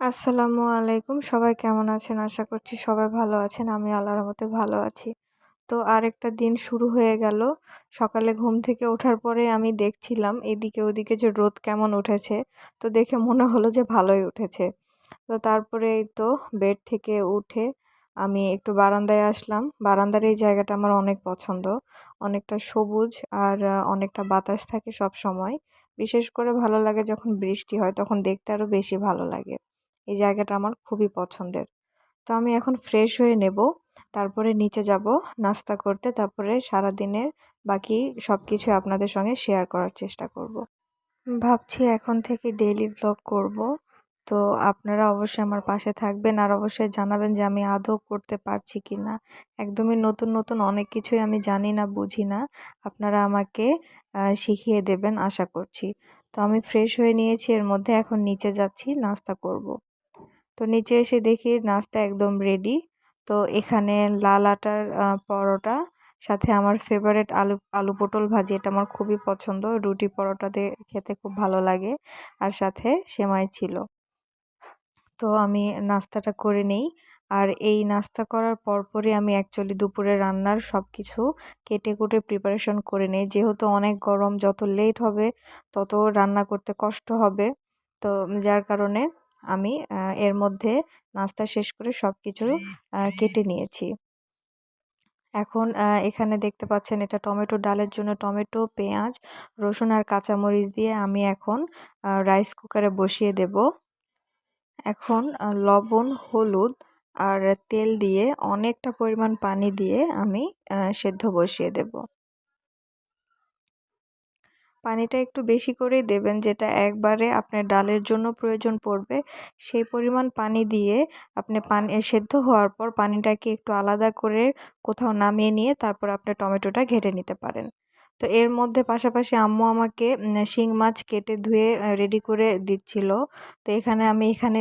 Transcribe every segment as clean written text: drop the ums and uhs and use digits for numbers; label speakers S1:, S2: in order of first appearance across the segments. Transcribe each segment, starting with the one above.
S1: আসসালামু আলাইকুম। সবাই কেমন আছেন? আশা করছি সবাই ভালো আছেন। আমি আল্লাহর রহমতে ভালো আছি। তো আরেকটা দিন শুরু হয়ে গেল। সকালে ঘুম থেকে ওঠার পরে আমি দেখছিলাম এদিকে ওদিকে যে রোদ কেমন উঠেছে। তো দেখে মনে হলো যে ভালোই উঠেছে। তো তারপরে এই তো বেড থেকে উঠে আমি একটু বারান্দায় আসলাম। বারান্দার এই জায়গাটা আমার অনেক পছন্দ। অনেকটা সবুজ আর অনেকটা বাতাস থাকে সবসময়। বিশেষ করে ভালো লাগে যখন বৃষ্টি হয় তখন দেখতে আরো বেশি ভালো লাগে। এই জায়গাটা আমার খুবই পছন্দের। তো আমি এখন ফ্রেশ হয়ে নেব। তারপরে নিচে যাব নাস্তা করতে। তারপরে সারাদিনের বাকি সবকিছু আপনাদের সঙ্গে শেয়ার করার চেষ্টা করব। ভাবছি এখন থেকে ডেইলি ভ্লগ করব। তো আপনারা অবশ্যই আমার পাশে থাকবেন আর অবশ্যই জানাবেন যে আমি আদৌ করতে পারছি কিনা। একদমই নতুন, নতুন অনেক কিছুই আমি জানি না, বুঝি না। আপনারা আমাকে শিখিয়ে দেবেন আশা করছি। তো আমি ফ্রেশ হয়ে নিয়েছি, এর মধ্যে এখন নিচে যাচ্ছি নাস্তা করব। তো নিচে এসে দেখি নাস্তা একদম রেডি। তো এখানে লাল আটার পরোটা, সাথে আমার ফেভারিট আলু আলু পটল ভাজি, এটা আমার খুবই পছন্দ। রুটি পরোটা দিয়ে খেতে খুব ভালো লাগে। আর সাথে সেমাই ছিল। তো আমি নাস্তাটা করে নেই। আর এই নাস্তা করার পরপরই আমি অ্যাকচুয়ালি দুপুরে রান্নার সবকিছু কেটে-কুটে প্রিপারেশন করে নেই। যেহেতু অনেক গরম, যত লেট হবে তত রান্না করতে কষ্ট হবে। তো যার কারণে আমি এর মধ্যে নাস্তা শেষ করে সবকিছু কেটে নিয়েছি। এখন এখানে দেখতে পাচ্ছেন এটা টমেটো ডালের জন্য টমেটো, পেঁয়াজ, রসুন আর কাঁচামরিচ দিয়ে আমি এখন রাইস কুকারে বসিয়ে দেব। এখন লবণ, হলুদ আর তেল দিয়ে অনেকটা পরিমাণ পানি দিয়ে আমি সেদ্ধ বসিয়ে দেব। পানিটা একটু বেশি করেই দেবেন, যেটা একবারে আপনার ডালের জন্য প্রয়োজন পড়বে সেই পরিমাণ পানি দিয়ে আপনি সেদ্ধ হওয়ার পর পানিটাকে একটু আলাদা করে কোথাও নামিয়ে নিয়ে তারপর আপনি টমেটোটা ঘেটে নিতে পারেন। তো এর মধ্যে পাশাপাশি আম্মু আমাকে শিং মাছ কেটে ধুয়ে রেডি করে দিচ্ছিল। তো এখানে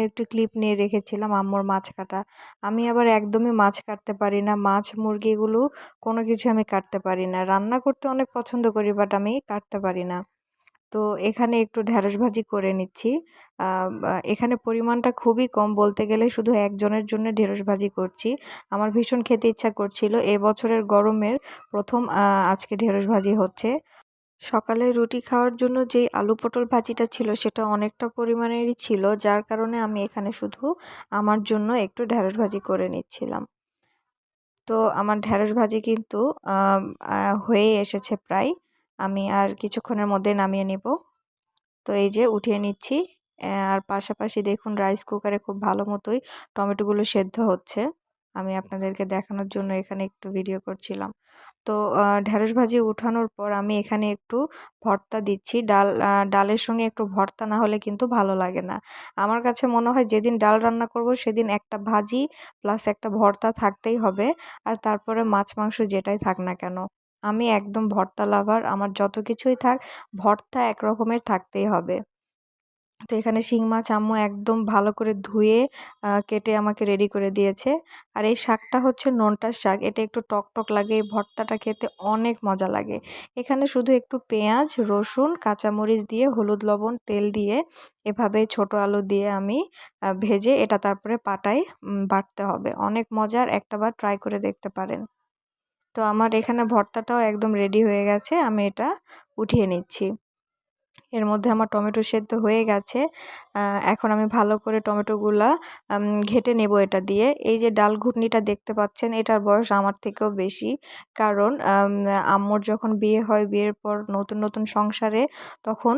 S1: একটু ক্লিপ নিয়ে রেখেছিলাম আম্মুর মাছ কাটা। আমি আবার একদমই মাছ কাটতে পারি না। মাছ, মুরগি এগুলো কোনো কিছু আমি কাটতে পারি না। রান্না করতে অনেক পছন্দ করি, বাট আমি কাটতে পারি না। তো এখানে একটু ঢেঁড়স ভাজি করে নিচ্ছি। আ বা এখানে পরিমাণটা খুবই কম, বলতে গেলে শুধু একজনের জন্য ঢেঁড়স ভাজি করছি। আমার ভীষণ খেতে ইচ্ছা করছিল। এবছরের গরমের ১ম আজকে ঢেঁড়স ভাজি হচ্ছে। সকালে রুটি খাওয়ার জন্য যেই আলু পটল ভাজিটা ছিল সেটা অনেকটা পরিমাণেরই ছিল। যার কারণে আমি এখানে শুধু আমার জন্য একটু ঢেঁড়স ভাজি করে নিচ্ছিলাম। তো আমার ঢেঁড়স ভাজি কিন্তু আম আ হয়েই এসেছে প্রায়। আমি আর কিছুক্ষণের মধ্যে নামিয়ে নিব। তো এই যে উঠিয়ে নিচ্ছি। আর পাশাপাশি দেখুন রাইস কুকারে খুব ভালো মতোই টমেটোগুলো সেদ্ধ হচ্ছে। আমি আপনাদেরকে দেখানোর জন্য এখানে একটু ভিডিও করছিলাম। তো ঢেঁড়স ভাজি উঠানোর পর আমি এখানে একটু ভর্তা দিচ্ছি। ডালের সঙ্গে একটু ভর্তা না হলে কিন্তু ভালো লাগে না। আমার কাছে মনে হয় যেদিন ডাল রান্না করব সেদিন একটা ভাজি প্লাস একটা ভর্তা থাকতেই হবে। আর তারপরে মাছ মাংস যেটাই থাক না কেন। আমি একদম ভর্তা লাভার। আমার যত কিছুই থাক ভর্তা এক রকমের থাকতেই হবে। তো এখানে শিং মাছ আম্মু একদম ভালো করে ধুয়ে কেটে আমাকে রেডি করে দিয়েছে। আর এই শাকটা হচ্ছে নোনতা শাক। এটা একটু টক লাগে। এই ভর্তাটা খেতে অনেক মজা লাগে। এখানে শুধু একটু পেঁয়াজ, রসুন, কাঁচামরিচ দিয়ে হলুদ, লবণ, তেল দিয়ে এভাবে ছোট আলু দিয়ে আমি ভেজে এটা তারপরে পাটায় বাটতে হবে। অনেক মজার, একটাবার ট্রাই করে দেখতে পারেন। তো আমার এখানে ভর্তাটাও একদম রেডি হয়ে গেছে। আমি এটা উঠিয়ে নিচ্ছি। এর মধ্যে আমার টমেটো সেদ্ধ হয়ে গেছে। আ এখন আমি ভালো করে টমেটোগুলা ঘেঁটে নেব এটা দিয়ে। এই যে ডাল ঘুটনিটা দেখতে পাচ্ছেন, এটার বয়স আমার থেকেও বেশি। কারণ আম্মুর যখন বিয়ে হয়, বিয়ের পর নতুন সংসারে তখন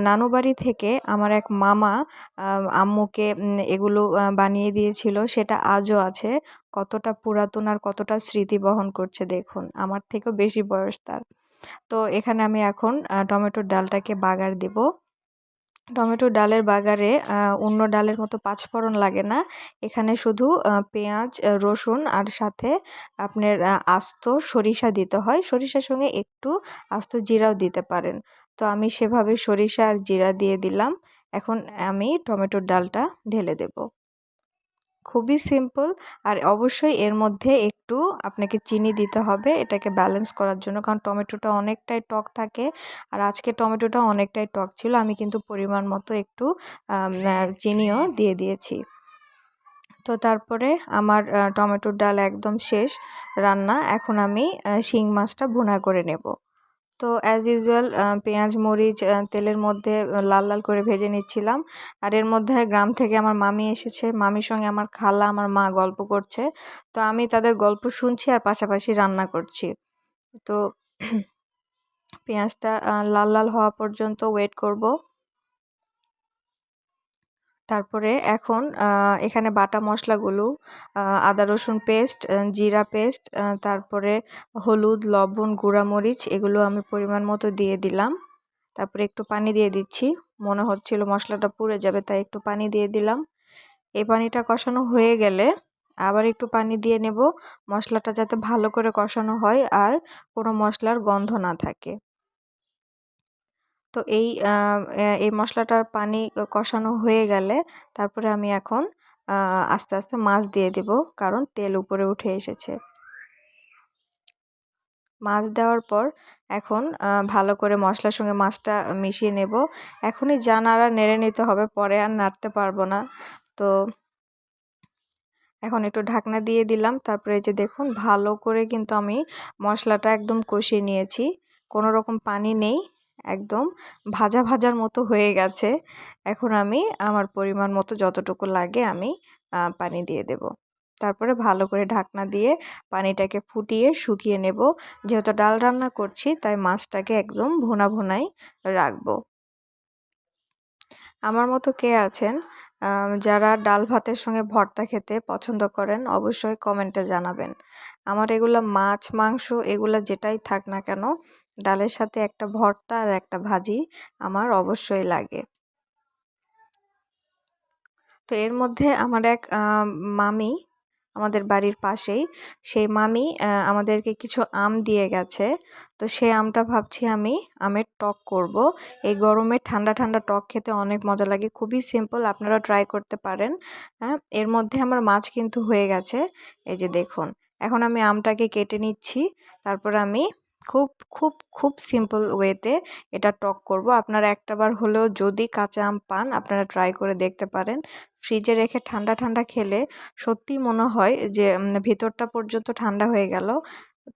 S1: নানু বাড়ি থেকে আমার এক মামা আ আম্মুকে এগুলো বানিয়ে দিয়েছিল। সেটা আজও আছে। কতটা পুরাতন আর কতটা স্মৃতি বহন করছে দেখুন। আমার থেকেও বেশি বয়স তার। তো এখানে আমি এখন টমেটোর ডালটাকে বাগার দিব। টমেটোর ডালের বাগারে অন্য ডালের মতো পাঁচফোড়ন লাগে না। এখানে শুধু পেঁয়াজ, রসুন আর সাথে আপনার আস্ত সরিষা দিতে হয়। সরিষার সঙ্গে একটু আস্ত জিরাও দিতে পারেন। তো আমি সেভাবে সরিষা আর জিরা দিয়ে দিলাম। এখন আমি টমেটোর ডালটা ঢেলে দেব। খুবই সিম্পল। আর অবশ্যই এর মধ্যে একটু আপনাকে চিনি দিতে হবে এটাকে ব্যালেন্স করার জন্য, কারণ টমেটোটা অনেকটাই টক থাকে। আর আজকে টমেটোটা অনেকটাই টক ছিল, আমি কিন্তু পরিমাণ মতো একটু চিনিও দিয়ে দিয়েছি। তো তারপরে আমার টমেটোর ডাল একদম শেষ রান্না। এখন আমি শিং মাছটা ভুনা করে নেব। তো অ্যাজ ইউজুয়াল পেঁয়াজ মরিচ তেলের মধ্যে লাল লাল করে ভেজে নিচ্ছিলাম। আর এর মধ্যে গ্রাম থেকে আমার মামি এসেছে, মামির সঙ্গে আমার খালা আমার মা গল্প করছে। তো আমি তাদের গল্প শুনছি আর পাশাপাশি রান্না করছি। তো পেঁয়াজটা লাল লাল হওয়া পর্যন্ত ওয়েট করব। তারপরে এখন এখানে বাটা মশলাগুলো আদা রসুন পেস্ট, জিরা পেস্ট, তারপরে হলুদ লবণ গুঁড়া মরিচ এগুলো আমি পরিমাণ মতো দিয়ে দিলাম। তারপরে একটু পানি দিয়ে দিচ্ছি, মনে হচ্ছিল মশলাটা পুড়ে যাবে তাই একটু পানি দিয়ে দিলাম। এই পানিটা কষানো হয়ে গেলে আবার একটু পানি দিয়ে নেব, মশলাটা যাতে ভালো করে কষানো হয় আর কোনো মশলার গন্ধ না থাকে। তো এই মশলাটার পানি কষানো হয়ে গেলে তারপরে আমি এখন আস্তে আস্তে মাছ দিয়ে দেব, কারণ তেল উপরে উঠে এসেছে। মাছ দেওয়ার পর এখন ভালো করে মশলার সঙ্গে মাছটা মিশিয়ে নেব। এখনই যা নাড়া নেড়ে নিতে হবে, পরে আর নাড়তে পারবো না। তো এখন একটু ঢাকনা দিয়ে দিলাম। তারপরে এই যে দেখুন ভালো করে কিন্তু আমি মশলাটা একদম কষিয়ে নিয়েছি, কোনো রকম পানি নেই, একদম ভাজা ভাজার মতো হয়ে গেছে। এখন আমি আমার পরিমাণ মতো যতটুকু লাগে আমি পানি দিয়ে দেব। তারপরে ভালো করে ঢাকনা দিয়ে পানিটাকে ফুটিয়ে শুকিয়ে নেব। যেহেতু ডাল রান্না করছি তাই মাছটাকে একদম ভুনা ভুনাই রাখবো। আমার মতো কে আছেন যারা ডাল ভাতের সঙ্গে ভর্তা খেতে পছন্দ করেন, অবশ্যই কমেন্টে জানাবেন। আমার এগুলা মাছ মাংস এগুলা যেটাই থাক না কেন, ডালের সাথে একটা ভর্তা আর একটা ভাজি আমার অবশ্যই লাগে। তো এর মধ্যে আমার এক মামি আমাদের বাড়ির পাশেই, সেই মামি আমাদেরকে কিছু আম দিয়ে গেছে। তো সেই আমটা ভাবছি আমি আমের টক করব। এই গরমে ঠান্ডা ঠান্ডা টক খেতে অনেক মজা লাগে, খুবই সিম্পল, আপনারা ট্রাই করতে পারেন। হ্যাঁ, এর মধ্যে আমার মাছ কিন্তু হয়ে গেছে, এই যে দেখুন। এখন আমি আমটাকে কেটে নিচ্ছি, তারপর আমি খুব খুব খুব সিম্পল ওয়েতে এটা টক করব। আপনারা একটাবার হলেও যদি কাঁচা আম পান আপনারা ট্রাই করে দেখতে পারেন। ফ্রিজে রেখে ঠান্ডা ঠান্ডা খেলে সত্যিই মনে হয় যে ভেতরটা পর্যন্ত ঠান্ডা হয়ে গেল।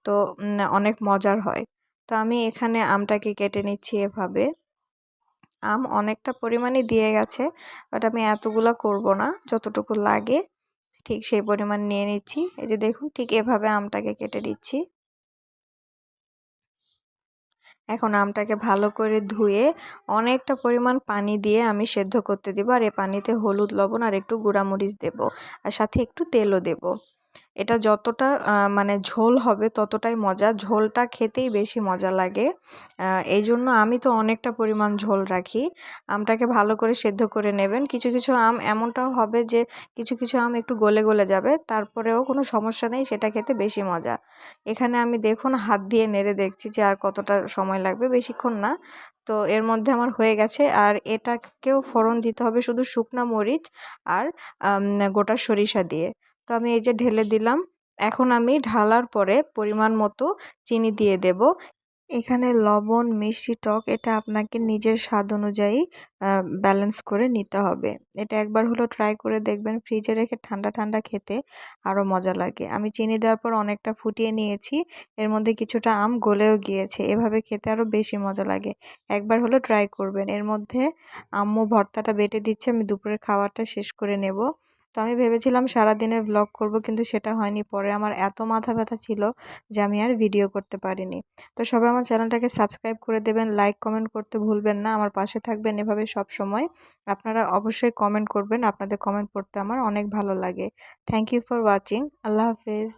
S1: তো অনেক মজার হয়। তো আমি এখানে আমটাকে কেটে নিচ্ছি এভাবে। আম অনেকটা পরিমাণই দিয়ে গেছে, বাট আমি এতগুলা করব না, যতটুকু লাগে ঠিক সেই পরিমাণ নিয়ে নিচ্ছি। এই যে দেখুন ঠিক এভাবে আমটাকে কেটে দিচ্ছি। এখন আমটাকে ভালো করে ধুয়ে অনেকটা পরিমাণ পানি দিয়ে আমি সেদ্ধ করতে দেবো। আর এই পানিতে হলুদ লবণ আর একটু গুঁড়ামরিচ দেব, আর সাথে একটু তেলও দেব। এটা যতটা মানে ঝোল হবে ততটাই মজা, ঝোলটা খেতেই বেশি মজা লাগে। এই জন্য আমি তো অনেকটা পরিমাণ ঝোল রাখি। আমটাকে ভালো করে সেদ্ধ করে নেবেন। কিছু কিছু আম এমনটাও হবে যে কিছু কিছু আম একটু গলে গলে যাবে, তারপরেও কোনো সমস্যা নেই, সেটা খেতে বেশি মজা। এখানে আমি দেখুন হাত দিয়ে নেড়ে দেখছি যে আর কতটা সময় লাগবে, বেশিক্ষণ না। তো এর মধ্যে আমার হয়ে গেছে। আর এটাকেও ফোড়ন দিতে হবে শুধু শুকনা মরিচ আর গোটা সরিষা দিয়ে। তো আমি এই যে ঢেলে দিলাম। এখন আমি ঢালার পরে পরিমাণ মতো চিনি দিয়ে দেব। এখানে লবণ মিষ্টি টক এটা আপনাকে নিজের স্বাদ অনুযায়ী ব্যালেন্স করে নিতে হবে। এটা একবার হলো ট্রাই করে দেখবেন, ফ্রিজে রেখে ঠান্ডা ঠান্ডা খেতে আরও মজা লাগে। আমি চিনি দেওয়ার পর অনেকটা ফুটিয়ে নিয়েছি, এর মধ্যে কিছুটা আম গলেও গিয়েছে, এভাবে খেতে আরও বেশি মজা লাগে। একবার হলো ট্রাই করবেন। এর মধ্যে আম্মু ভর্তাটা বেটে দিচ্ছে, আমি দুপুরের খাবারটা শেষ করে নেব। তো আমি ভেবেছিলাম সারাদিনের ব্লগ করব, কিন্তু সেটা হয়নি। পরে আমার এত মাথা ব্যথা ছিল যে আমি আর ভিডিও করতে পারিনি। তো সবাই আমার চ্যানেলটাকে সাবস্ক্রাইব করে দেবেন, লাইক কমেন্ট করতে ভুলবেন না, আমার পাশে থাকবেন এভাবে সব সময়। আপনারা অবশ্যই কমেন্ট করবেন, আপনাদের কমেন্ট পড়তে আমার অনেক ভালো লাগে। Thank you for watching. আল্লাহ হাফেজ।